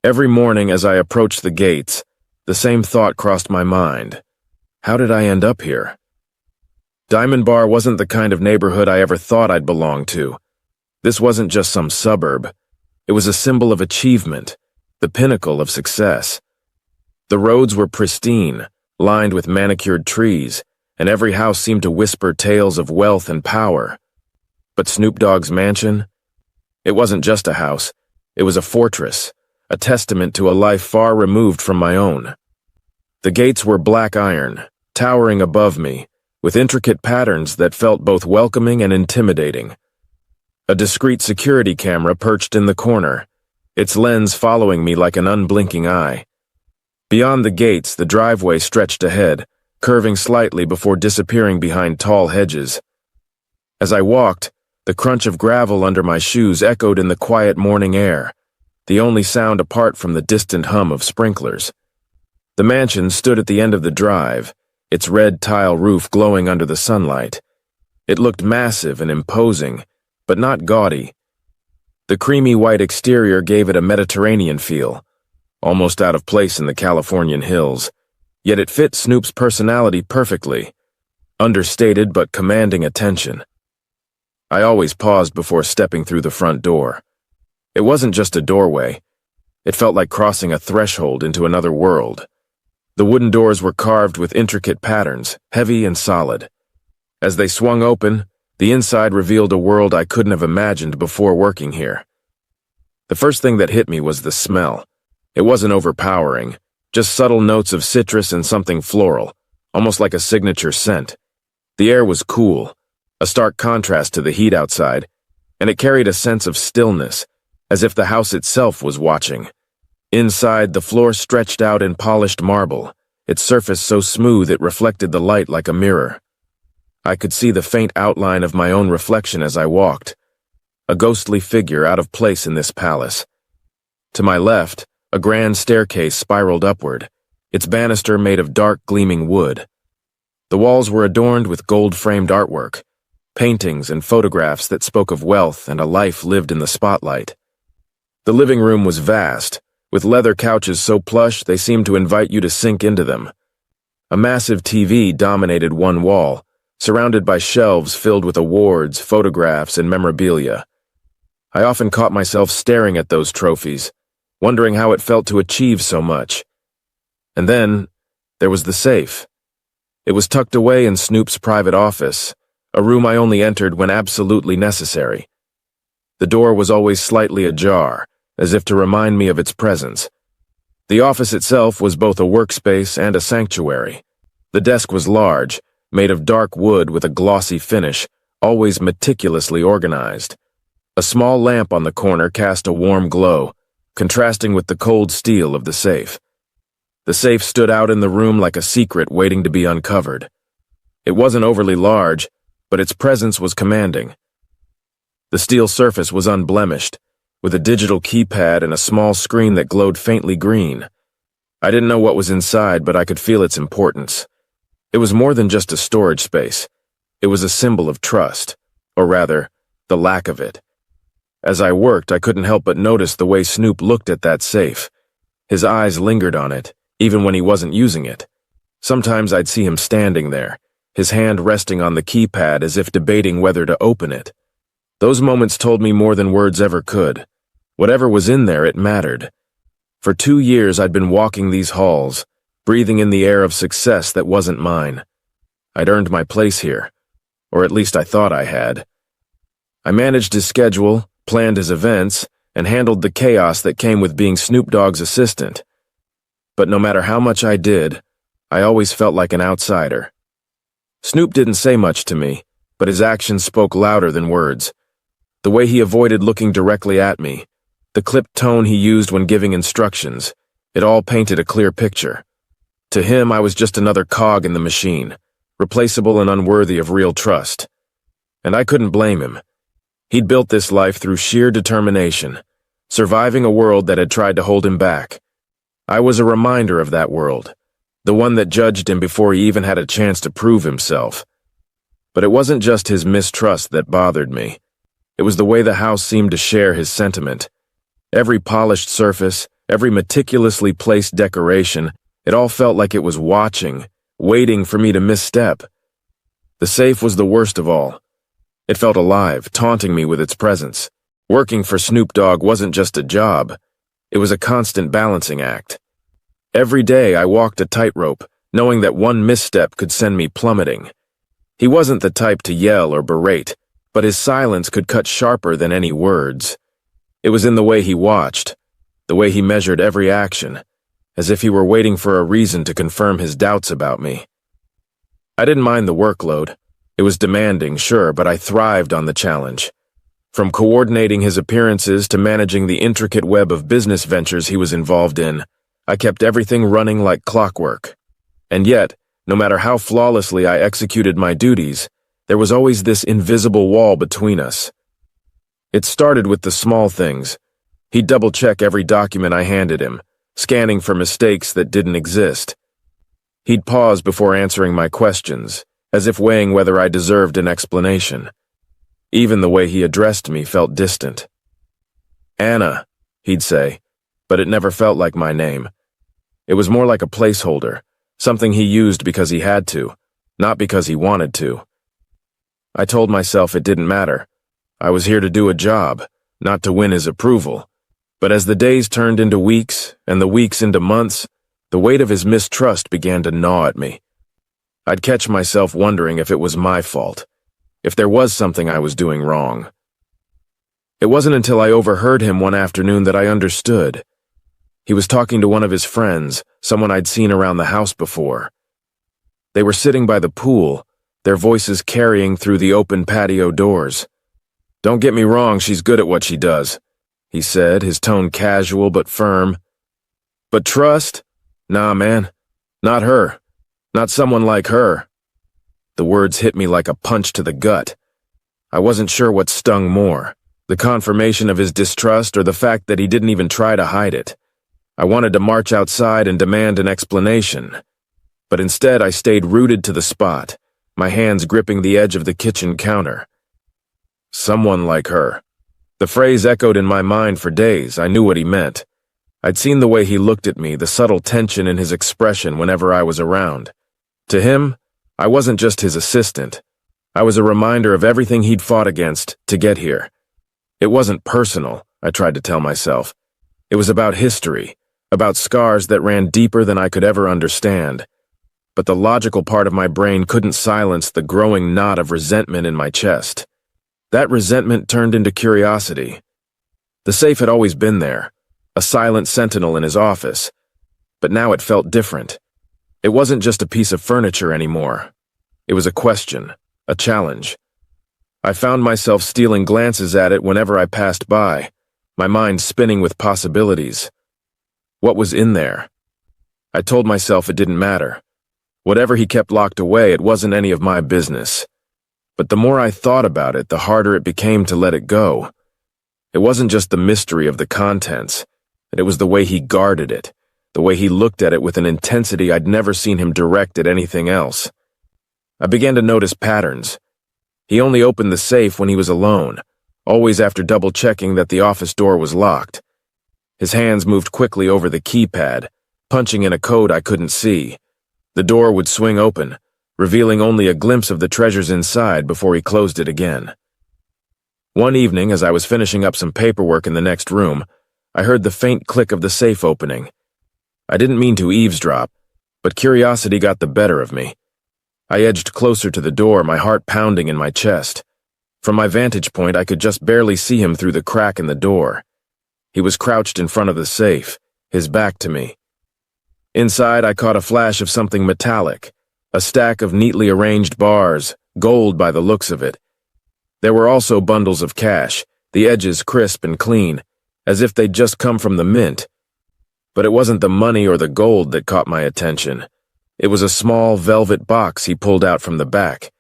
Every morning as I approached the gates, the same thought crossed my mind. How did I end up here? Diamond Bar wasn't the kind of neighborhood I ever thought I'd belong to. This wasn't just some suburb. It was a symbol of achievement, the pinnacle of success. The roads were pristine, lined with manicured trees, and every house seemed to whisper tales of wealth and power. But Snoop Dogg's mansion? It wasn't just a house. It was a fortress, a testament to a life far removed from my own. The gates were black iron, towering above me, with intricate patterns that felt both welcoming and intimidating. A discreet security camera perched in the corner, its lens following me like an unblinking eye. Beyond the gates, the driveway stretched ahead, curving slightly before disappearing behind tall hedges. As I walked, the crunch of gravel under my shoes echoed in the quiet morning air, the only sound apart from the distant hum of sprinklers. The mansion stood at the end of the drive, its red tile roof glowing under the sunlight. It looked massive and imposing, but not gaudy. The creamy white exterior gave it a Mediterranean feel, almost out of place in the Californian hills, yet it fit Snoop's personality perfectly, understated but commanding attention. I always paused before stepping through the front door. It wasn't just a doorway. It felt like crossing a threshold into another world. The wooden doors were carved with intricate patterns, heavy and solid. As they swung open, the inside revealed a world I couldn't have imagined before working here. The first thing that hit me was the smell. It wasn't overpowering, just subtle notes of citrus and something floral, almost like a signature scent. The air was cool, a stark contrast to the heat outside, and it carried a sense of stillness, as if the house itself was watching. Inside, the floor stretched out in polished marble, its surface so smooth it reflected the light like a mirror. I could see the faint outline of my own reflection as I walked, a ghostly figure out of place in this palace. To my left, a grand staircase spiraled upward, its banister made of dark, gleaming wood. The walls were adorned with gold-framed artwork, paintings and photographs that spoke of wealth and a life lived in the spotlight. The living room was vast, with leather couches so plush they seemed to invite you to sink into them. A massive TV dominated one wall, surrounded by shelves filled with awards, photographs, and memorabilia. I often caught myself staring at those trophies, wondering how it felt to achieve so much. And then, there was the safe. It was tucked away in Snoop's private office, a room I only entered when absolutely necessary. The door was always slightly ajar, as if to remind me of its presence. The office itself was both a workspace and a sanctuary. The desk was large, made of dark wood with a glossy finish, always meticulously organized. A small lamp on the corner cast a warm glow, contrasting with the cold steel of the safe. The safe stood out in the room like a secret waiting to be uncovered. It wasn't overly large, but its presence was commanding. The steel surface was unblemished, with a digital keypad and a small screen that glowed faintly green. I didn't know what was inside, but I could feel its importance. It was more than just a storage space. It was a symbol of trust, or rather, the lack of it. As I worked, I couldn't help but notice the way Snoop looked at that safe. His eyes lingered on it, even when he wasn't using it. Sometimes I'd see him standing there, his hand resting on the keypad as if debating whether to open it. Those moments told me more than words ever could. Whatever was in there, it mattered. For 2 years I'd been walking these halls, breathing in the air of success that wasn't mine. I'd earned my place here, or at least I thought I had. I managed his schedule, planned his events, and handled the chaos that came with being Snoop Dogg's assistant. But no matter how much I did, I always felt like an outsider. Snoop didn't say much to me, but his actions spoke louder than words. The way he avoided looking directly at me, the clipped tone he used when giving instructions, it all painted a clear picture. To him, I was just another cog in the machine, replaceable and unworthy of real trust. And I couldn't blame him. He'd built this life through sheer determination, surviving a world that had tried to hold him back. I was a reminder of that world, the one that judged him before he even had a chance to prove himself. But it wasn't just his mistrust that bothered me. It was the way the house seemed to share his sentiment. Every polished surface, Every meticulously placed decoration, it all felt like it was watching, waiting for me to misstep. The safe was the worst of all. It felt alive, taunting me with its presence. Working for Snoop Dogg wasn't just a job. It was a constant balancing act. Every day I walked a tightrope, knowing that one misstep could send me plummeting. He wasn't the type to yell or berate, but his silence could cut sharper than any words. It was in the way he watched, the way he measured every action, as if he were waiting for a reason to confirm his doubts about me. I didn't mind the workload. It was demanding, sure, but I thrived on the challenge. From coordinating his appearances to managing the intricate web of business ventures he was involved in, I kept everything running like clockwork. And yet, no matter how flawlessly I executed my duties, there was always this invisible wall between us. It started with the small things. He'd double-check every document I handed him, scanning for mistakes that didn't exist. He'd pause before answering my questions, as if weighing whether I deserved an explanation. Even the way he addressed me felt distant. "Anna," he'd say, but it never felt like my name. It was more like a placeholder, something he used because he had to, not because he wanted to. I told myself it didn't matter. I was here to do a job, not to win his approval. But as the days turned into weeks, and the weeks into months, the weight of his mistrust began to gnaw at me. I'd catch myself wondering if it was my fault, if there was something I was doing wrong. It wasn't until I overheard him one afternoon that I understood. He was talking to one of his friends, someone I'd seen around the house before. They were sitting by the pool, their voices carrying through the open patio doors. "Don't get me wrong, she's good at what she does," he said, his tone casual but firm. "But trust? Nah, man. Not her. Not someone like her." The words hit me like a punch to the gut. I wasn't sure what stung more, the confirmation of his distrust or the fact that he didn't even try to hide it. I wanted to march outside and demand an explanation. But instead I stayed rooted to the spot, my hands gripping the edge of the kitchen counter. Someone like her. The phrase echoed in my mind for days. I knew what he meant. I'd seen the way he looked at me, the subtle tension in his expression whenever I was around. To him, I wasn't just his assistant. I was a reminder of everything he'd fought against to get here. It wasn't personal, I tried to tell myself. It was about history, about scars that ran deeper than I could ever understand. But the logical part of my brain couldn't silence the growing knot of resentment in my chest. That resentment turned into curiosity. The safe had always been there, a silent sentinel in his office. But now it felt different. It wasn't just a piece of furniture anymore. It was a question, a challenge. I found myself stealing glances at it whenever I passed by, my mind spinning with possibilities. What was in there? I told myself it didn't matter. Whatever he kept locked away, it wasn't any of my business. But the more I thought about it, the harder it became to let it go. It wasn't just the mystery of the contents, it was the way he guarded it, the way he looked at it with an intensity I'd never seen him direct at anything else. I began to notice patterns. He only opened the safe when he was alone, always after double-checking that the office door was locked. His hands moved quickly over the keypad, punching in a code I couldn't see. The door would swing open, revealing only a glimpse of the treasures inside before he closed it again. One evening, as I was finishing up some paperwork in the next room, I heard the faint click of the safe opening. I didn't mean to eavesdrop, but curiosity got the better of me. I edged closer to the door, my heart pounding in my chest. From my vantage point, I could just barely see him through the crack in the door. He was crouched in front of the safe, his back to me. Inside, I caught a flash of something metallic, a stack of neatly arranged bars, gold by the looks of it. There were also bundles of cash, the edges crisp and clean, as if they'd just come from the mint. But it wasn't the money or the gold that caught my attention. It was a small velvet box he pulled out from the back.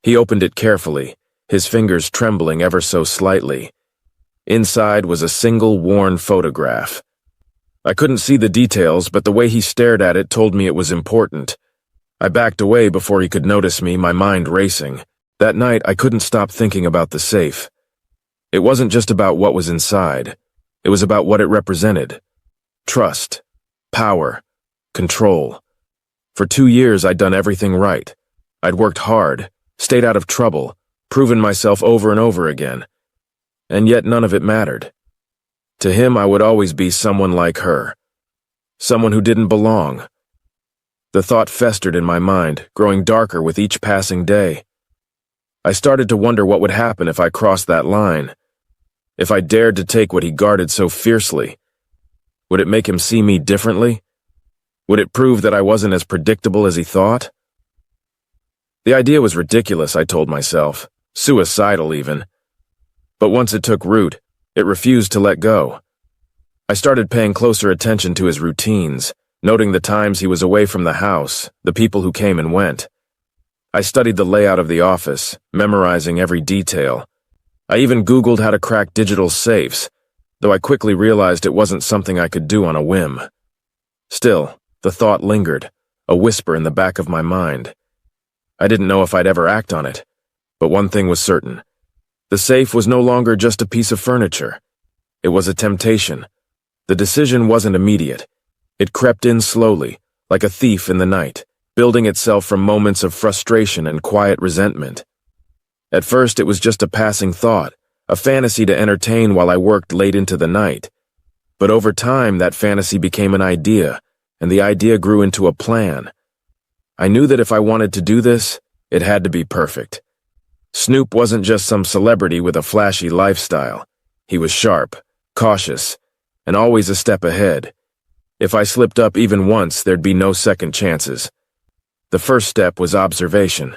He opened it carefully, his fingers trembling ever so slightly. Inside was a single worn photograph. I couldn't see the details, but the way he stared at it told me it was important. I backed away before he could notice me, my mind racing. That night, I couldn't stop thinking about the safe. It wasn't just about what was inside. It was about what it represented. Trust, power, control. For 2 years, I'd done everything right. I'd worked hard, stayed out of trouble, proven myself over and over again. And yet none of it mattered. To him, I would always be someone like her. Someone who didn't belong. The thought festered in my mind, growing darker with each passing day. I started to wonder what would happen if I crossed that line. If I dared to take what he guarded so fiercely. Would it make him see me differently? Would it prove that I wasn't as predictable as he thought? The idea was ridiculous, I told myself. Suicidal, even. But once it took root, it refused to let go. I started paying closer attention to his routines, noting the times he was away from the house, the people who came and went. I studied the layout of the office, memorizing every detail. I even Googled how to crack digital safes, though I quickly realized it wasn't something I could do on a whim. Still, the thought lingered, a whisper in the back of my mind. I didn't know if I'd ever act on it, but one thing was certain. The safe was no longer just a piece of furniture. It was a temptation. The decision wasn't immediate. It crept in slowly, like a thief in the night, building itself from moments of frustration and quiet resentment. At first, it was just a passing thought, a fantasy to entertain while I worked late into the night. But over time, that fantasy became an idea, and the idea grew into a plan. I knew that if I wanted to do this, it had to be perfect. Snoop wasn't just some celebrity with a flashy lifestyle. He was sharp, cautious, and always a step ahead. If I slipped up even once, there'd be no second chances. The first step was observation.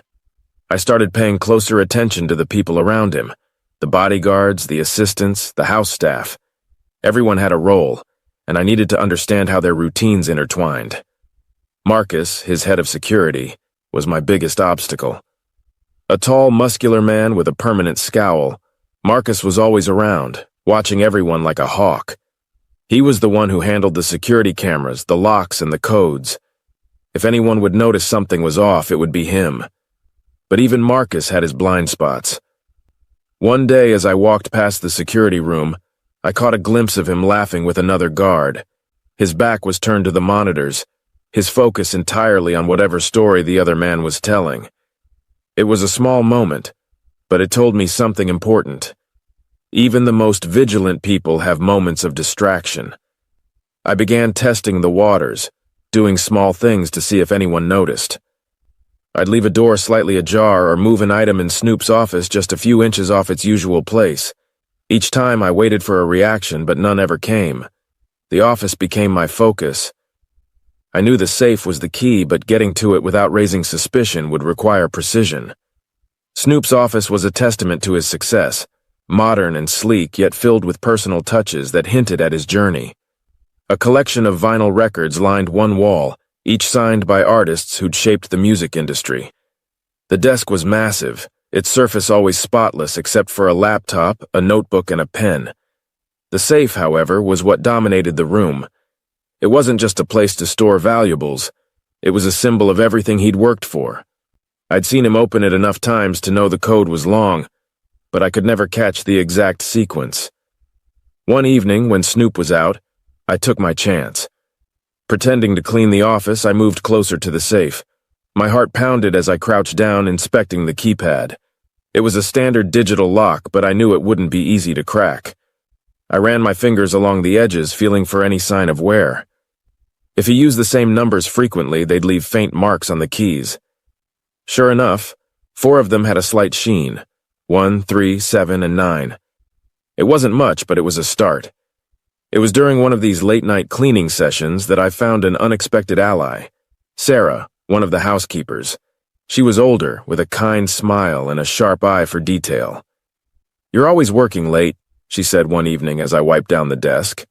I started paying closer attention to the people around him, the bodyguards, the assistants, the house staff. Everyone had a role, and I needed to understand how their routines intertwined. Marcus, his head of security, was my biggest obstacle. A tall, muscular man with a permanent scowl, Marcus was always around, watching everyone like a hawk. He was the one who handled the security cameras, the locks, and the codes. If anyone would notice something was off, it would be him. But even Marcus had his blind spots. One day, as I walked past the security room, I caught a glimpse of him laughing with another guard. His back was turned to the monitors, his focus entirely on whatever story the other man was telling. It was a small moment, but it told me something important. Even the most vigilant people have moments of distraction. I began testing the waters, doing small things to see if anyone noticed. I'd leave a door slightly ajar or move an item in Snoop's office just a few inches off its usual place. Each time I waited for a reaction, but none ever came. The office became my focus. I knew the safe was the key, but getting to it without raising suspicion would require precision. Snoop's office was a testament to his success, modern and sleek, yet filled with personal touches that hinted at his journey. A collection of vinyl records lined one wall, each signed by artists who'd shaped the music industry. The desk was massive, its surface always spotless except for a laptop, a notebook, and a pen. The safe, however, was what dominated the room. It wasn't just a place to store valuables. It was a symbol of everything he'd worked for. I'd seen him open it enough times to know the code was long, but I could never catch the exact sequence. One evening, when Snoop was out, I took my chance. Pretending to clean the office, I moved closer to the safe. My heart pounded as I crouched down, inspecting the keypad. It was a standard digital lock, but I knew it wouldn't be easy to crack. I ran my fingers along the edges, feeling for any sign of wear. If he used the same numbers frequently, they'd leave faint marks on the keys. Sure enough, 4 of them had a slight sheen. 1, 3, 7, and 9. It wasn't much, but it was a start. It was during one of these late-night cleaning sessions that I found an unexpected ally. Sarah, one of the housekeepers. She was older, with a kind smile and a sharp eye for detail. "You're always working late," she said one evening as I wiped down the desk.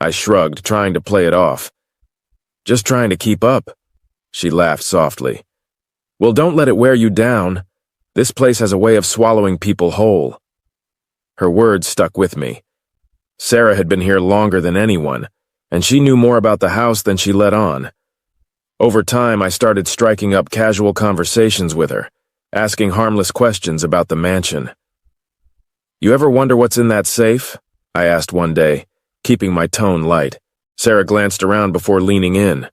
I shrugged, trying to play it off. "Just trying to keep up." She laughed softly. "Well, don't let it wear you down. This place has a way of swallowing people whole." Her words stuck with me. Sarah had been here longer than anyone, and she knew more about the house than she let on. Over time, I started striking up casual conversations with her, asking harmless questions about the mansion. "You ever wonder what's in that safe?" I asked one day, keeping my tone light. Sarah glanced around before leaning in.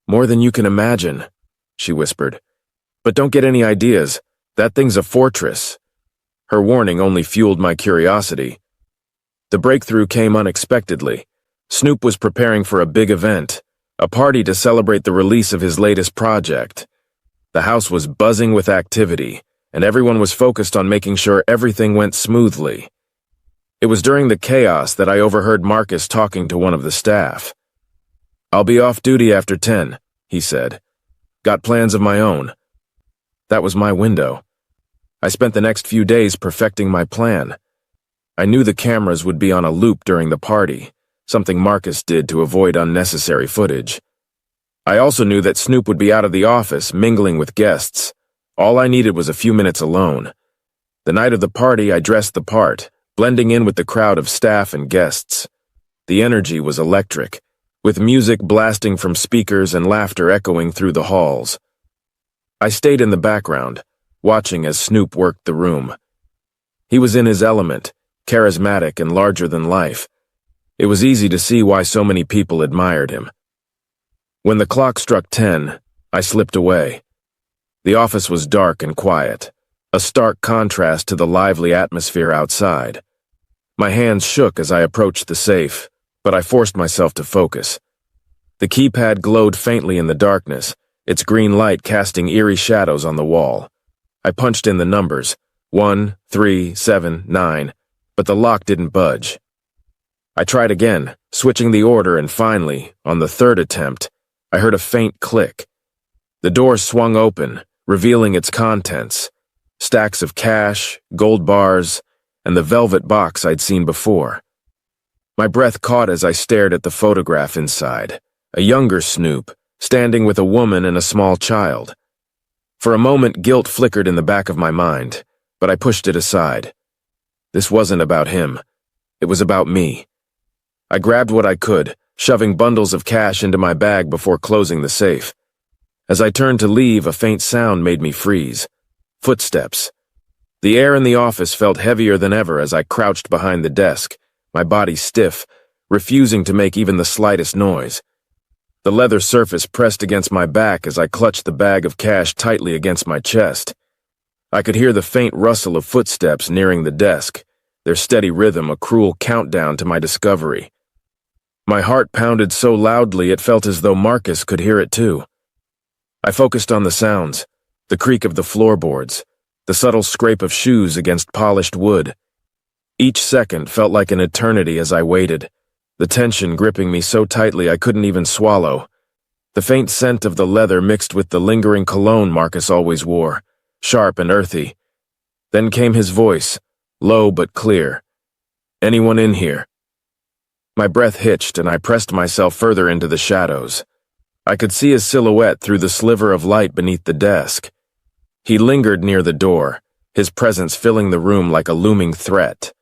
"More than you can imagine," she whispered. "But don't get any ideas. That thing's a fortress." Her warning only fueled my curiosity. The breakthrough came unexpectedly. Snoop was preparing for a big event, a party to celebrate the release of his latest project. The house was buzzing with activity, and everyone was focused on making sure everything went smoothly. It was during the chaos that I overheard Marcus talking to one of the staff. "I'll be off duty after 10, he said. "Got plans of my own." That was my window. I spent the next few days perfecting my plan. I knew the cameras would be on a loop during the party, something Marcus did to avoid unnecessary footage. I also knew that Snoop would be out of the office, mingling with guests. All I needed was a few minutes alone. The night of the party, I dressed the part, blending in with the crowd of staff and guests. The energy was electric, with music blasting from speakers and laughter echoing through the halls. I stayed in the background, watching as Snoop worked the room. He was in his element, charismatic and larger than life. It was easy to see why so many people admired him. When the clock struck 10, I slipped away. The office was dark and quiet, a stark contrast to the lively atmosphere outside. My hands shook as I approached the safe, but I forced myself to focus. The keypad glowed faintly in the darkness, its green light casting eerie shadows on the wall. I punched in the numbers, 1, 3, 7, 9, but the lock didn't budge. I tried again, switching the order, and finally, on the third attempt, I heard a faint click. The door swung open, revealing its contents: stacks of cash, gold bars, and the velvet box I'd seen before. My breath caught as I stared at the photograph inside, a younger Snoop, standing with a woman and a small child. For a moment, guilt flickered in the back of my mind, but I pushed it aside. This wasn't about him. It was about me. I grabbed what I could, shoving bundles of cash into my bag before closing the safe. As I turned to leave, a faint sound made me freeze. Footsteps. The air in the office felt heavier than ever as I crouched behind the desk, my body stiff, refusing to make even the slightest noise. The leather surface pressed against my back as I clutched the bag of cash tightly against my chest. I could hear the faint rustle of footsteps nearing the desk, their steady rhythm a cruel countdown to my discovery. My heart pounded so loudly it felt as though Marcus could hear it too. I focused on the sounds, the creak of the floorboards, the subtle scrape of shoes against polished wood. Each second felt like an eternity as I waited, the tension gripping me so tightly I couldn't even swallow. The faint scent of the leather mixed with the lingering cologne Marcus always wore, sharp and earthy. Then came his voice, low but clear. "Anyone in here?" My breath hitched and I pressed myself further into the shadows. I could see his silhouette through the sliver of light beneath the desk. He lingered near the door, his presence filling the room like a looming threat.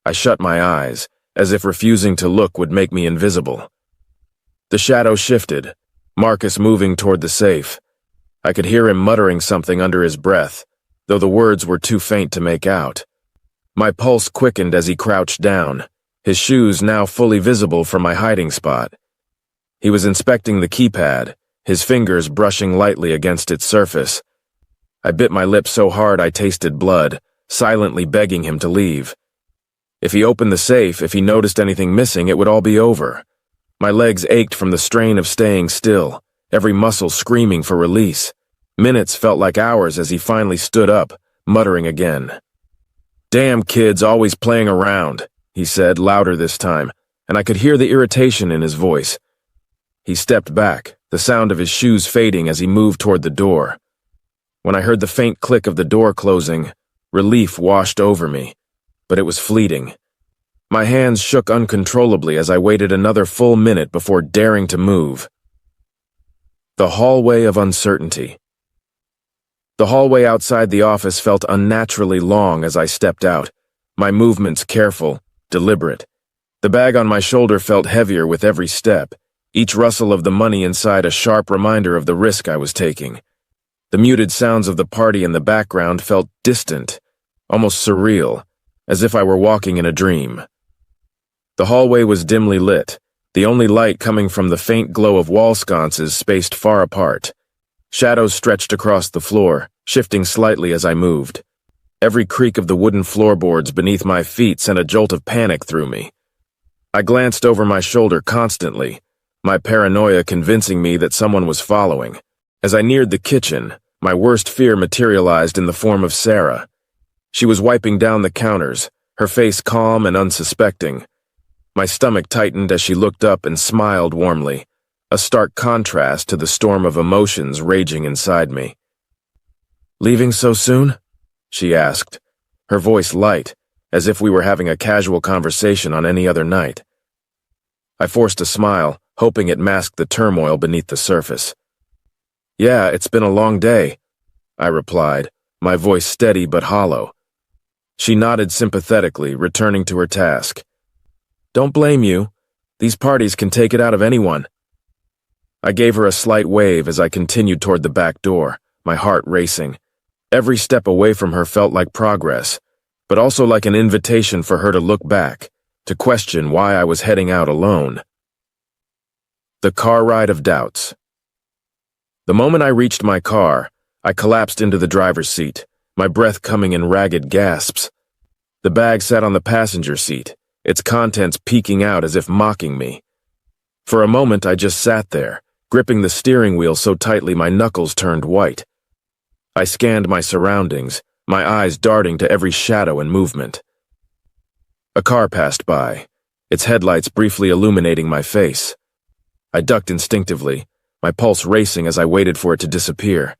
I shut my eyes, as if refusing to look would make me invisible. The shadow shifted, Marcus moving toward the safe. I could hear him muttering something under his breath, though the words were too faint to make out. My pulse quickened as he crouched down, his shoes now fully visible from my hiding spot. He was inspecting the keypad, his fingers brushing lightly against its surface. I bit my lip so hard I tasted blood, silently begging him to leave. If he opened the safe, if he noticed anything missing, it would all be over. My legs ached from the strain of staying still, every muscle screaming for release. Minutes felt like hours as he finally stood up, muttering again. "Damn kids always playing around," he said, louder this time, and I could hear the irritation in his voice. He stepped back, the sound of his shoes fading as he moved toward the door. When I heard the faint click of the door closing, relief washed over me, but it was fleeting. My hands shook uncontrollably as I waited another full minute before daring to move. The hallway of uncertainty. The hallway outside the office felt unnaturally long as I stepped out, my movements careful, deliberate. The bag on my shoulder felt heavier with every step, each rustle of the money inside a sharp reminder of the risk I was taking. The muted sounds of the party in the background felt distant, almost surreal, as if I were walking in a dream. The hallway was dimly lit, the only light coming from the faint glow of wall sconces spaced far apart. Shadows stretched across the floor, shifting slightly as I moved. Every creak of the wooden floorboards beneath my feet sent a jolt of panic through me. I glanced over my shoulder constantly, my paranoia convincing me that someone was following. As I neared the kitchen, my worst fear materialized in the form of Sarah. She was wiping down the counters, her face calm and unsuspecting. My stomach tightened as she looked up and smiled warmly, a stark contrast to the storm of emotions raging inside me. "Leaving so soon?" she asked, her voice light, as if we were having a casual conversation on any other night. I forced a smile, hoping it masked the turmoil beneath the surface. "Yeah, it's been a long day," I replied, my voice steady but hollow. She nodded sympathetically, returning to her task. "Don't blame you. These parties can take it out of anyone." I gave her a slight wave as I continued toward the back door, my heart racing. Every step away from her felt like progress, but also like an invitation for her to look back, to question why I was heading out alone. The car ride of doubts. The moment I reached my car, I collapsed into the driver's seat, my breath coming in ragged gasps. The bag sat on the passenger seat, its contents peeking out as if mocking me. For a moment I just sat there, gripping the steering wheel so tightly my knuckles turned white. I scanned my surroundings, my eyes darting to every shadow and movement. A car passed by, its headlights briefly illuminating my face. I ducked instinctively, my pulse racing as I waited for it to disappear.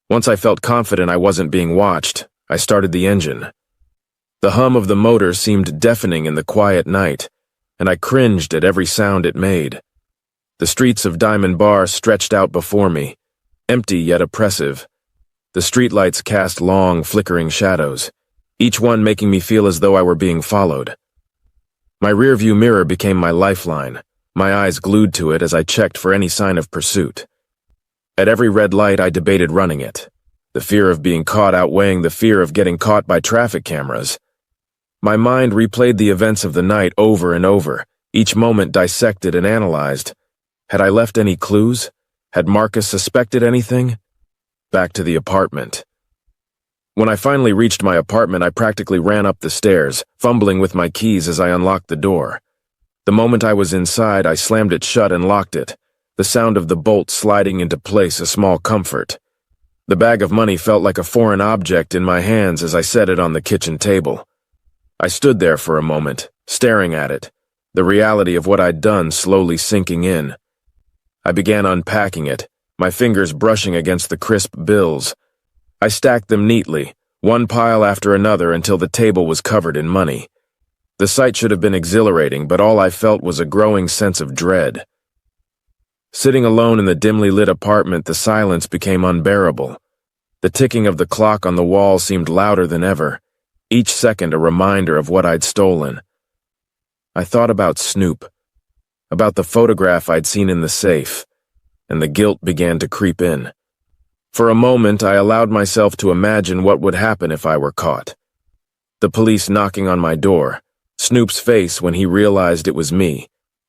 Once I felt confident I wasn't being watched, I started the engine. The hum of the motor seemed deafening in the quiet night, and I cringed at every sound it made. The streets of Diamond Bar stretched out before me, empty yet oppressive. The streetlights cast long, flickering shadows, each one making me feel as though I were being followed. My rearview mirror became my lifeline, my eyes glued to it as I checked for any sign of pursuit. At every red light I debated running it, the fear of being caught outweighing the fear of getting caught by traffic cameras. My mind replayed the events of the night over and over, each moment dissected and analyzed. Had I left any clues? Had Marcus suspected anything? Back to the apartment. When I finally reached my apartment, I practically ran up the stairs, fumbling with my keys as I unlocked the door. The moment I was inside, I slammed it shut and locked it, the sound of the bolt sliding into place a small comfort. The bag of money felt like a foreign object in my hands as I set it on the kitchen table. I stood there for a moment, staring at it, the reality of what I'd done slowly sinking in. I began unpacking it, my fingers brushing against the crisp bills. I stacked them neatly, one pile after another until the table was covered in money. The sight should have been exhilarating, but all I felt was a growing sense of dread. Sitting alone in the dimly lit apartment, the silence became unbearable. The ticking of the clock on the wall seemed louder than ever, each second a reminder of what I'd stolen. I thought about Snoop, about the photograph I'd seen in the safe, and the guilt began to creep in. For a moment, I allowed myself to imagine what would happen if I were caught. The police knocking on my door, Snoop's face when he realized it was me.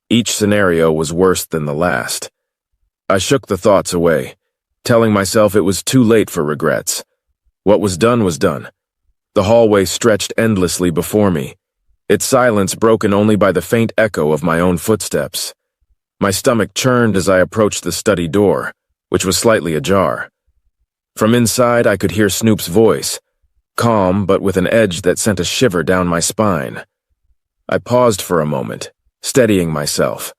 Each scenario was worse than the last. I shook the thoughts away, telling myself it was too late for regrets. What was done was done. The hallway stretched endlessly before me, its silence broken only by the faint echo of my own footsteps. My stomach churned as I approached the study door, which was slightly ajar. From inside, I could hear Snoop's voice, calm but with an edge that sent a shiver down my spine. I paused for a moment, steadying myself.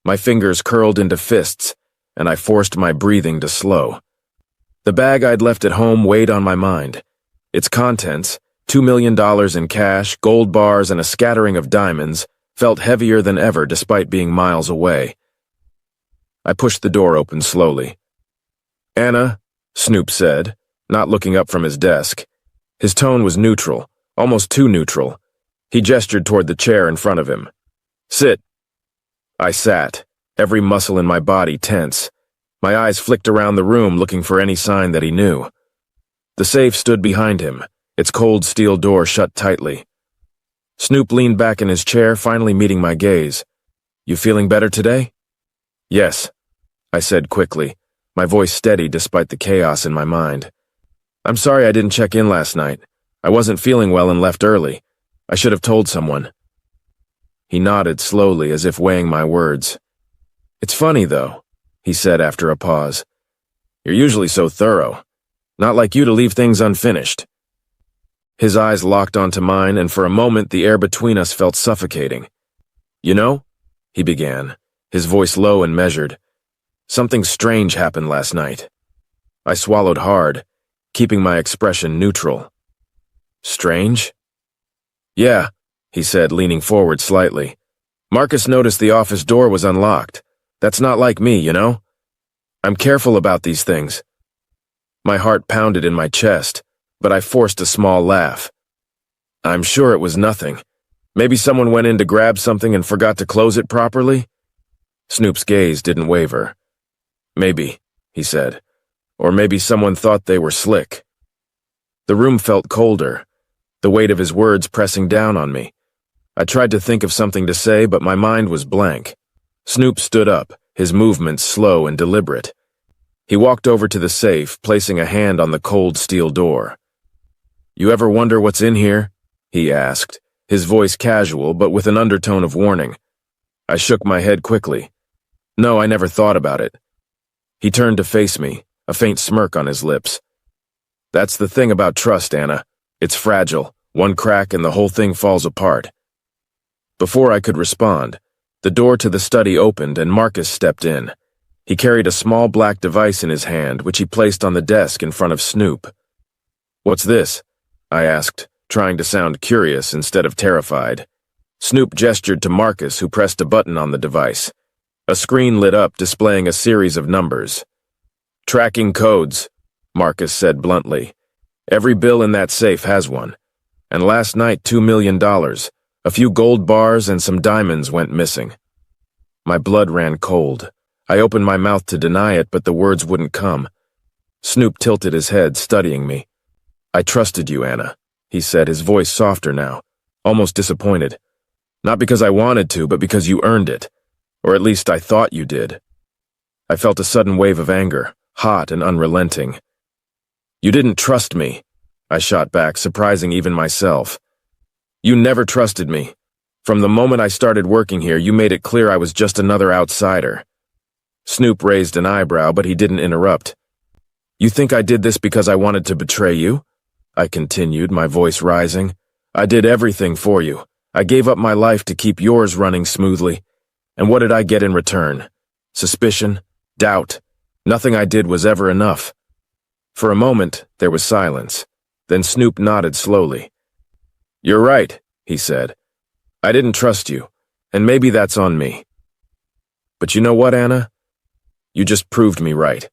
My fingers curled into fists, and I forced my breathing to slow. The bag I'd left at home weighed on my mind. Its contents, $2 million in cash, gold bars, and a scattering of diamonds, felt heavier than ever despite being miles away. I pushed the door open slowly. "Anna," Snoop said, not looking up from his desk. His tone was neutral, almost too neutral. He gestured toward the chair in front of him. "Sit." I sat, every muscle in my body tense. My eyes flicked around the room looking for any sign that he knew. The safe stood behind him, its cold steel door shut tightly. Snoop leaned back in his chair, finally meeting my gaze. You feeling better today? Yes, I said quickly, my voice steady despite the chaos in my mind. I'm sorry I didn't check in last night. I wasn't feeling well and left early. I should have told someone. He nodded slowly as if weighing my words. It's funny, though, he said after a pause. You're usually so thorough. Not like you to leave things unfinished. His eyes locked onto mine, and for a moment the air between us felt suffocating. You know, he began, his voice low and measured. Something strange happened last night. I swallowed hard, keeping my expression neutral. Strange? Yeah, he said, leaning forward slightly. Marcus noticed the office door was unlocked. That's not like me, you know? I'm careful about these things. My heart pounded in my chest, but I forced a small laugh. I'm sure it was nothing. Maybe someone went in to grab something and forgot to close it properly? Snoop's gaze didn't waver. Maybe, he said. Or maybe someone thought they were slick. The room felt colder, the weight of his words pressing down on me. I tried to think of something to say, but my mind was blank. Snoop stood up, his movements slow and deliberate. He walked over to the safe, placing a hand on the cold steel door. You ever wonder what's in here? He asked, his voice casual but with an undertone of warning. I shook my head quickly. No, I never thought about it. He turned to face me, a faint smirk on his lips. That's the thing about trust, Anna. It's fragile. One crack and the whole thing falls apart. Before I could respond, the door to the study opened and Marcus stepped in. He carried a small black device in his hand, which he placed on the desk in front of Snoop. What's this? I asked, trying to sound curious instead of terrified. Snoop gestured to Marcus, who pressed a button on the device. A screen lit up, displaying a series of numbers. Tracking codes, Marcus said bluntly. Every bill in that safe has one. And last night, $2 million. A few gold bars and some diamonds went missing. My blood ran cold. I opened my mouth to deny it, but the words wouldn't come. Snoop tilted his head, studying me. I trusted you, Anna, he said, his voice softer now, almost disappointed. Not because I wanted to, but because you earned it. Or at least I thought you did. I felt a sudden wave of anger, hot and unrelenting. You didn't trust me, I shot back, surprising even myself. You never trusted me. From the moment I started working here, you made it clear I was just another outsider. Snoop raised an eyebrow, but he didn't interrupt. You think I did this because I wanted to betray you? I continued, my voice rising. I did everything for you. I gave up my life to keep yours running smoothly. And what did I get in return? Suspicion? Doubt? Nothing I did was ever enough. For a moment, there was silence. Then Snoop nodded slowly. You're right, he said. I didn't trust you, and maybe that's on me. But you know what, Anna? You just proved me right.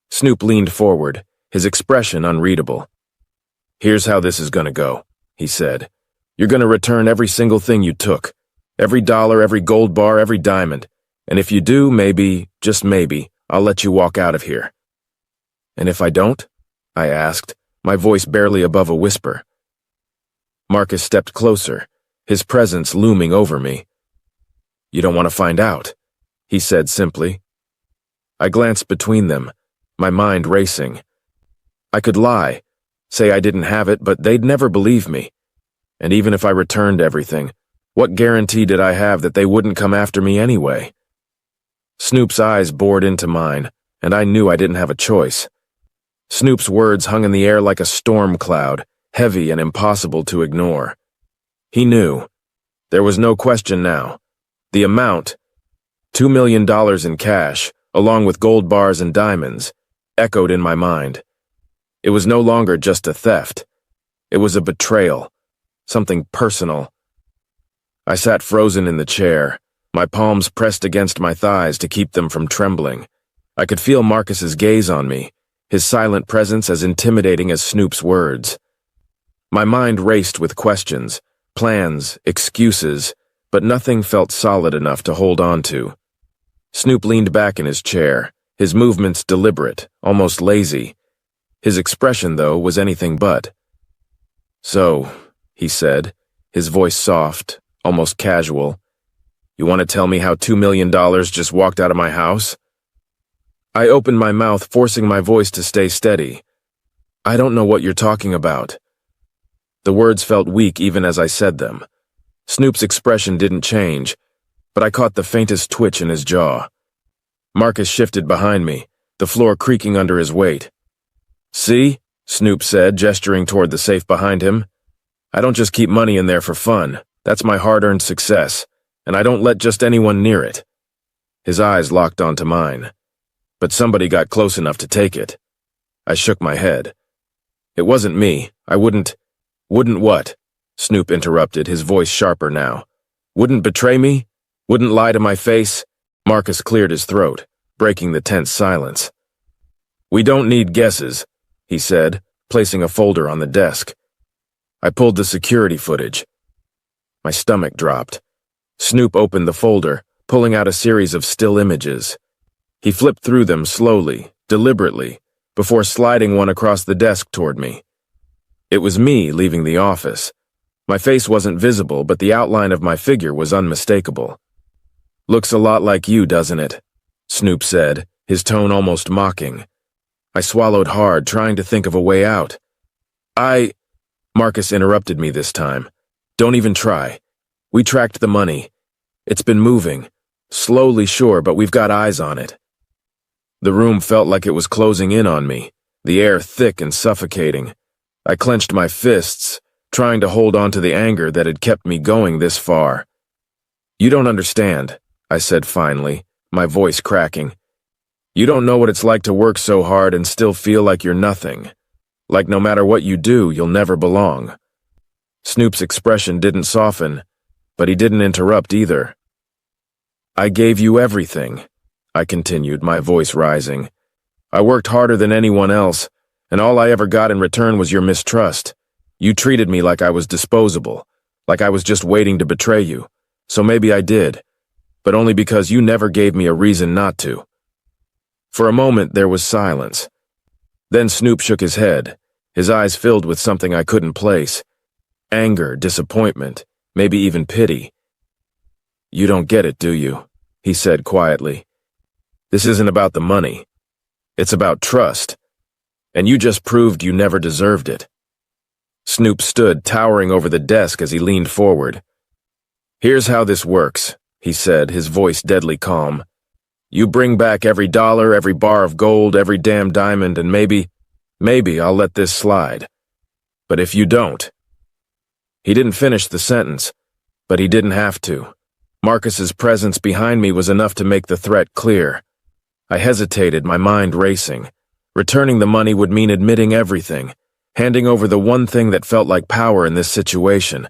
Snoop leaned forward, his expression unreadable. Here's how this is gonna go, he said. You're gonna return every single thing you took. Every dollar, every gold bar, every diamond. And if you do, maybe, just maybe, I'll let you walk out of here. And if I don't? I asked, my voice barely above a whisper. Marcus stepped closer, his presence looming over me. You don't want to find out, he said simply. I glanced between them, my mind racing. I could lie, say I didn't have it, but they'd never believe me. And even if I returned everything, what guarantee did I have that they wouldn't come after me anyway? Snoop's eyes bored into mine, and I knew I didn't have a choice. Snoop's words hung in the air like a storm cloud, heavy and impossible to ignore. He knew. There was no question now. The amount, $2 million in cash, along with gold bars and diamonds, echoed in my mind. It was no longer just a theft. It was a betrayal, something personal. I sat frozen in the chair, my palms pressed against my thighs to keep them from trembling. I could feel Marcus's gaze on me, his silent presence as intimidating as Snoop's words. My mind raced with questions, plans, excuses, but nothing felt solid enough to hold on to. Snoop leaned back in his chair, his movements deliberate, almost lazy. His expression, though, was anything but. So, he said, his voice soft, almost casual, You want to tell me how $2 million just walked out of my house? I opened my mouth, forcing my voice to stay steady. I don't know what you're talking about. The words felt weak even as I said them. Snoop's expression didn't change, but I caught the faintest twitch in his jaw. Marcus shifted behind me, the floor creaking under his weight. See? Snoop said, gesturing toward the safe behind him. I don't just keep money in there for fun. That's my hard-earned success, and I don't let just anyone near it. His eyes locked onto mine, but somebody got close enough to take it. I shook my head. It wasn't me. I wouldn't what? Snoop interrupted, his voice sharper now. Wouldn't betray me? Wouldn't lie to my face? Marcus cleared his throat, breaking the tense silence. We don't need guesses, he said, placing a folder on the desk. I pulled the security footage. My stomach dropped. Snoop opened the folder, pulling out a series of still images. He flipped through them slowly, deliberately, before sliding one across the desk toward me. It was me leaving the office. My face wasn't visible, but the outline of my figure was unmistakable. Looks a lot like you, doesn't it? Snoop said, his tone almost mocking. I swallowed hard, trying to think of a way out. Marcus interrupted me this time. Don't even try. We tracked the money. It's been moving. Slowly, sure, but we've got eyes on it. The room felt like it was closing in on me, the air thick and suffocating. I clenched my fists, trying to hold on to the anger that had kept me going this far. You don't understand, I said finally, my voice cracking. You don't know what it's like to work so hard and still feel like you're nothing. Like no matter what you do, you'll never belong. Snoop's expression didn't soften, but he didn't interrupt either. I gave you everything, I continued, my voice rising. I worked harder than anyone else, and all I ever got in return was your mistrust. You treated me like I was disposable, like I was just waiting to betray you. So maybe I did, but only because you never gave me a reason not to. For a moment there was silence. Then Snoop shook his head, his eyes filled with something I couldn't place. Anger, disappointment, maybe even pity. You don't get it, do you? He said quietly. This isn't about the money. It's about trust. And you just proved you never deserved it. Snoop stood, towering over the desk as he leaned forward. Here's how this works, he said, his voice deadly calm. You bring back every dollar, every bar of gold, every damn diamond, and maybe I'll let this slide. But if you don't... He didn't finish the sentence, but he didn't have to. Marcus's presence behind me was enough to make the threat clear. I hesitated, my mind racing. Returning the money would mean admitting everything, handing over the one thing that felt like power in this situation.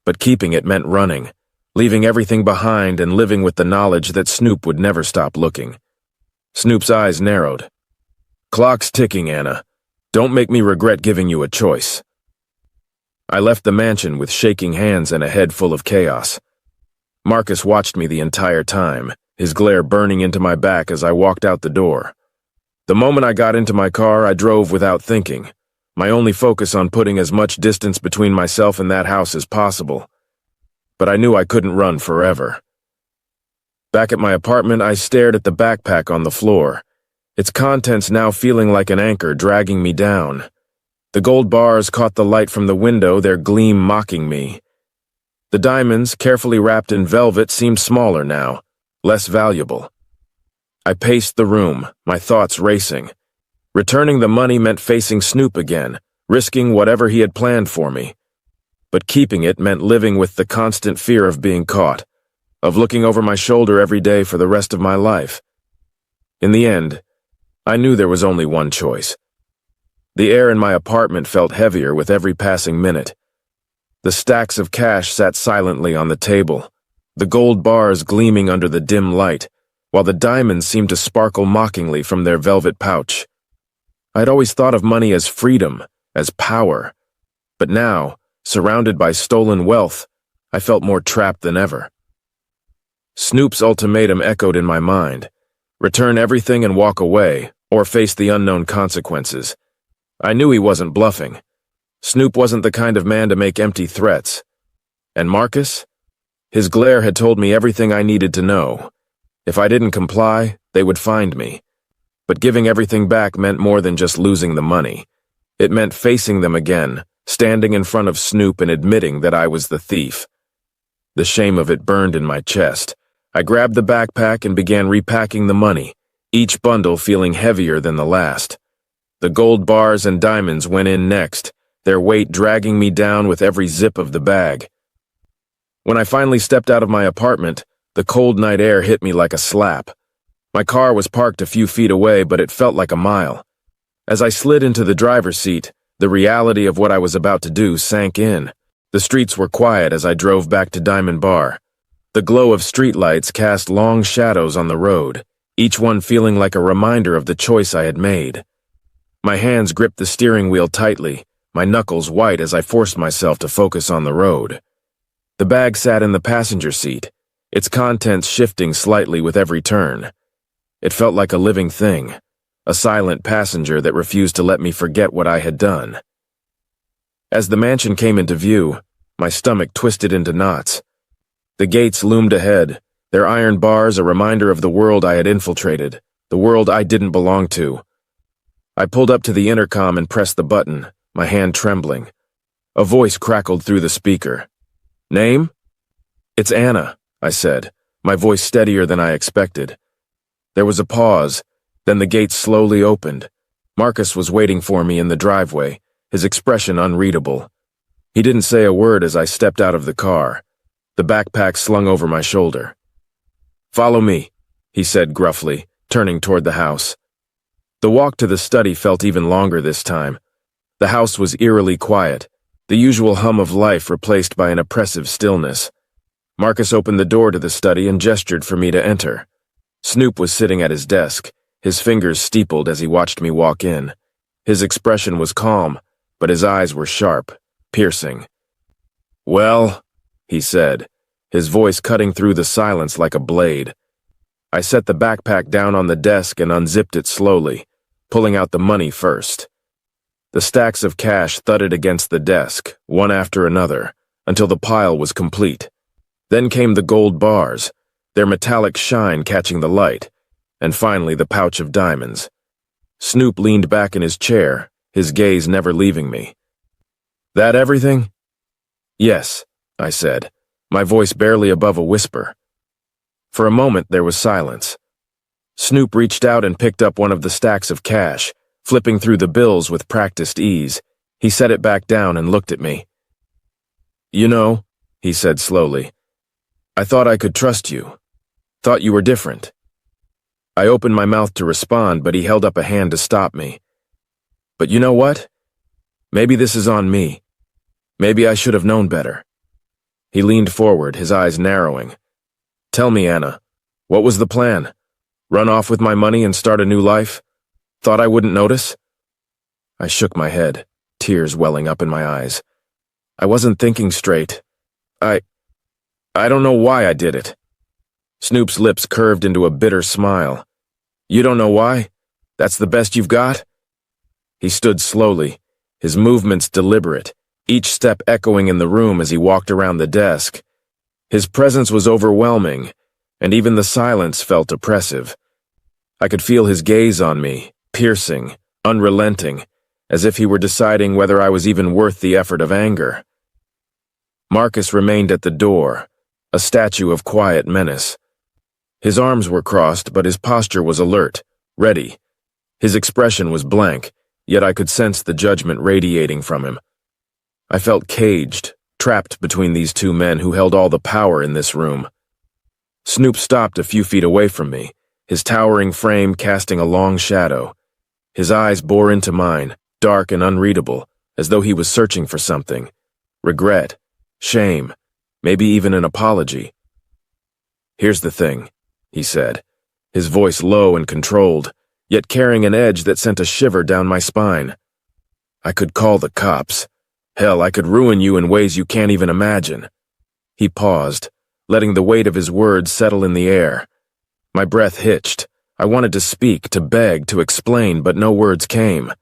But keeping it meant running, leaving everything behind and living with the knowledge that Snoop would never stop looking. Snoop's eyes narrowed. Clock's ticking, Anna. Don't make me regret giving you a choice. I left the mansion with shaking hands and a head full of chaos. Marcus watched me the entire time, his glare burning into my back as I walked out the door. The moment I got into my car, I drove without thinking, my only focus on putting as much distance between myself and that house as possible. But I knew I couldn't run forever. Back at my apartment, I stared at the backpack on the floor, its contents now feeling like an anchor dragging me down. The gold bars caught the light from the window, their gleam mocking me. The diamonds, carefully wrapped in velvet, seemed smaller now, less valuable. I paced the room, my thoughts racing. Returning the money meant facing Snoop again, risking whatever he had planned for me. But keeping it meant living with the constant fear of being caught, of looking over my shoulder every day for the rest of my life. In the end, I knew there was only one choice. The air in my apartment felt heavier with every passing minute. The stacks of cash sat silently on the table, the gold bars gleaming under the dim light, while the diamonds seemed to sparkle mockingly from their velvet pouch. I'd always thought of money as freedom, as power, but now, surrounded by stolen wealth, I felt more trapped than ever. Snoop's ultimatum echoed in my mind: return everything and walk away, or face the unknown consequences. I knew he wasn't bluffing. Snoop wasn't the kind of man to make empty threats. And Marcus? His glare had told me everything I needed to know. If I didn't comply, they would find me. But giving everything back meant more than just losing the money. It meant facing them again, standing in front of Snoop and admitting that I was the thief. The shame of it burned in my chest. I grabbed the backpack and began repacking the money, each bundle feeling heavier than the last. The gold bars and diamonds went in next, their weight dragging me down with every zip of the bag. When I finally stepped out of my apartment, the cold night air hit me like a slap. My car was parked a few feet away, but it felt like a mile. As I slid into the driver's seat, the reality of what I was about to do sank in. The streets were quiet as I drove back to Diamond Bar. The glow of streetlights cast long shadows on the road, each one feeling like a reminder of the choice I had made. My hands gripped the steering wheel tightly, my knuckles white as I forced myself to focus on the road. The bag sat in the passenger seat, its contents shifting slightly with every turn. It felt like a living thing, a silent passenger that refused to let me forget what I had done. As the mansion came into view, my stomach twisted into knots. The gates loomed ahead, their iron bars a reminder of the world I had infiltrated, the world I didn't belong to. I pulled up to the intercom and pressed the button, my hand trembling. A voice crackled through the speaker. "Name?" "It's Anna," I said, my voice steadier than I expected. There was a pause, then the gates slowly opened. Marcus was waiting for me in the driveway, his expression unreadable. He didn't say a word as I stepped out of the car, the backpack slung over my shoulder. "Follow me," he said gruffly, turning toward the house. The walk to the study felt even longer this time. The house was eerily quiet, the usual hum of life replaced by an oppressive stillness. Marcus opened the door to the study and gestured for me to enter. Snoop was sitting at his desk, his fingers steepled as he watched me walk in. His expression was calm, but his eyes were sharp, piercing. "Well," he said, his voice cutting through the silence like a blade. I set the backpack down on the desk and unzipped it slowly, pulling out the money first. The stacks of cash thudded against the desk, one after another, until the pile was complete. Then came the gold bars, their metallic shine catching the light, and finally the pouch of diamonds. Snoop leaned back in his chair, his gaze never leaving me. "That everything?" "Yes," I said, my voice barely above a whisper. For a moment there was silence. Snoop reached out and picked up one of the stacks of cash, flipping through the bills with practiced ease. He set it back down and looked at me. "You know," he said slowly, "I thought I could trust you. Thought you were different." I opened my mouth to respond, but he held up a hand to stop me. "But you know what? Maybe this is on me. Maybe I should have known better." He leaned forward, his eyes narrowing. "Tell me, Anna, what was the plan? Run off with my money and start a new life? Thought I wouldn't notice?" I shook my head, tears welling up in my eyes. I wasn't thinking straight. I don't know why I did it. Snoop's lips curved into a bitter smile. "You don't know why? That's the best you've got?" He stood slowly, his movements deliberate, each step echoing in the room as he walked around the desk. His presence was overwhelming, and even the silence felt oppressive. I could feel his gaze on me, piercing, unrelenting, as if he were deciding whether I was even worth the effort of anger. Marcus remained at the door, a statue of quiet menace. His arms were crossed, but his posture was alert, ready. His expression was blank, yet I could sense the judgment radiating from him. I felt caged, trapped between these two men who held all the power in this room. Snoop stopped a few feet away from me, his towering frame casting a long shadow. His eyes bore into mine, dark and unreadable, as though he was searching for something. Regret, shame, maybe even an apology. "Here's the thing," he said, his voice low and controlled, yet carrying an edge that sent a shiver down my spine. "I could call the cops. Hell, I could ruin you in ways you can't even imagine." He paused, letting the weight of his words settle in the air. My breath hitched. I wanted to speak, to beg, to explain, but no words came.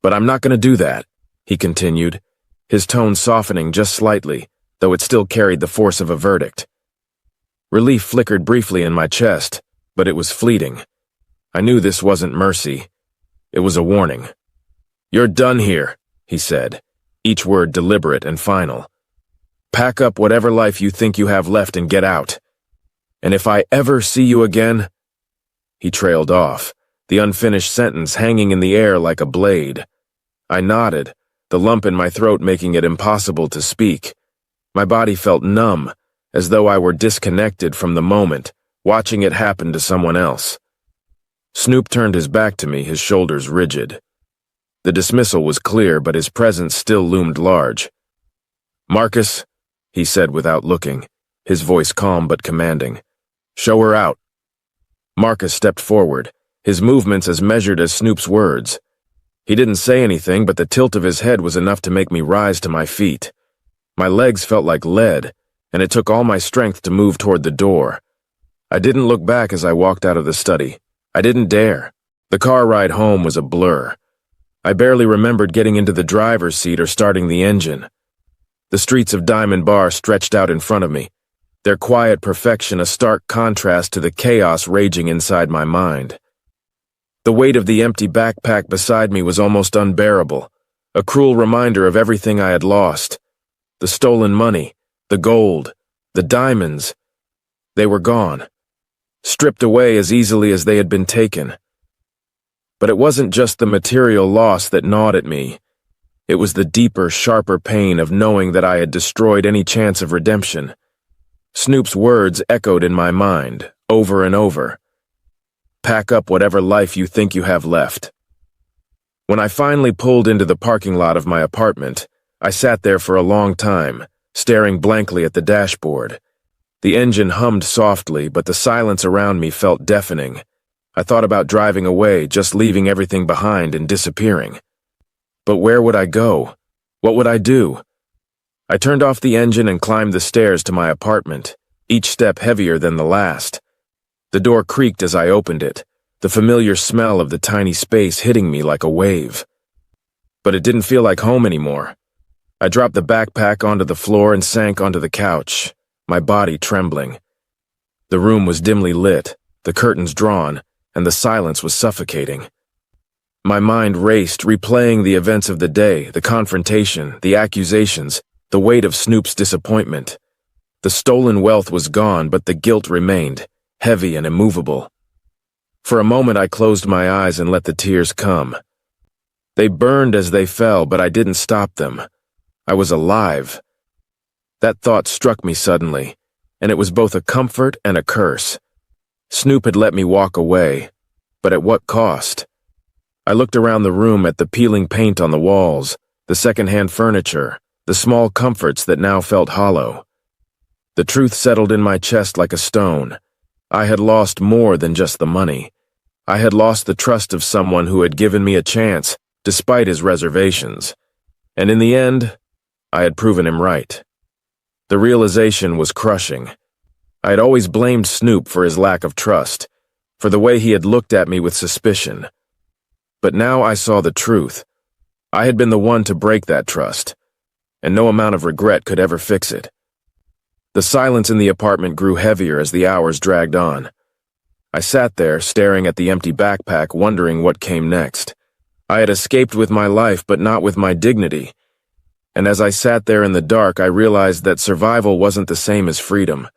"But I'm not going to do that," he continued, his tone softening just slightly, though it still carried the force of a verdict. Relief flickered briefly in my chest, but it was fleeting. I knew this wasn't mercy. It was a warning. "You're done here," he said, each word deliberate and final. "Pack up whatever life you think you have left and get out. And if I ever see you again—" He trailed off, the unfinished sentence hanging in the air like a blade. I nodded, the lump in my throat making it impossible to speak. My body felt numb, as though I were disconnected from the moment, watching it happen to someone else. Snoop turned his back to me, his shoulders rigid. The dismissal was clear, but his presence still loomed large. "Marcus," he said without looking, his voice calm but commanding. "Show her out." Marcus stepped forward, his movements as measured as Snoop's words. He didn't say anything, but the tilt of his head was enough to make me rise to my feet. My legs felt like lead, and it took all my strength to move toward the door. I didn't look back as I walked out of the study. I didn't dare. The car ride home was a blur. I barely remembered getting into the driver's seat or starting the engine. The streets of Diamond Bar stretched out in front of me, their quiet perfection a stark contrast to the chaos raging inside my mind. The weight of the empty backpack beside me was almost unbearable, a cruel reminder of everything I had lost. The stolen money, the gold, the diamonds. They were gone, stripped away as easily as they had been taken. But it wasn't just the material loss that gnawed at me. It was the deeper, sharper pain of knowing that I had destroyed any chance of redemption. Snoop's words echoed in my mind, over and over. "Pack up whatever life you think you have left." When I finally pulled into the parking lot of my apartment, I sat there for a long time, staring blankly at the dashboard. The engine hummed softly, but the silence around me felt deafening. I thought about driving away, just leaving everything behind and disappearing. But where would I go? What would I do? I turned off the engine and climbed the stairs to my apartment, each step heavier than the last. The door creaked as I opened it, the familiar smell of the tiny space hitting me like a wave. But it didn't feel like home anymore. I dropped the backpack onto the floor and sank onto the couch, my body trembling. The room was dimly lit, the curtains drawn, and the silence was suffocating. My mind raced, replaying the events of the day, the confrontation, the accusations, the weight of Snoop's disappointment. The stolen wealth was gone, but the guilt remained, heavy and immovable. For a moment I closed my eyes and let the tears come. They burned as they fell, but I didn't stop them. I was alive. That thought struck me suddenly, and it was both a comfort and a curse. Snoop had let me walk away, but at what cost? I looked around the room at the peeling paint on the walls, the secondhand furniture, the small comforts that now felt hollow. The truth settled in my chest like a stone. I had lost more than just the money. I had lost the trust of someone who had given me a chance, despite his reservations. And in the end, I had proven him right. The realization was crushing. I had always blamed Snoop for his lack of trust, for the way he had looked at me with suspicion. But now I saw the truth. I had been the one to break that trust, and no amount of regret could ever fix it. The silence in the apartment grew heavier as the hours dragged on. I sat there, staring at the empty backpack, wondering what came next. I had escaped with my life, but not with my dignity. And as I sat there in the dark, I realized that survival wasn't the same as freedom.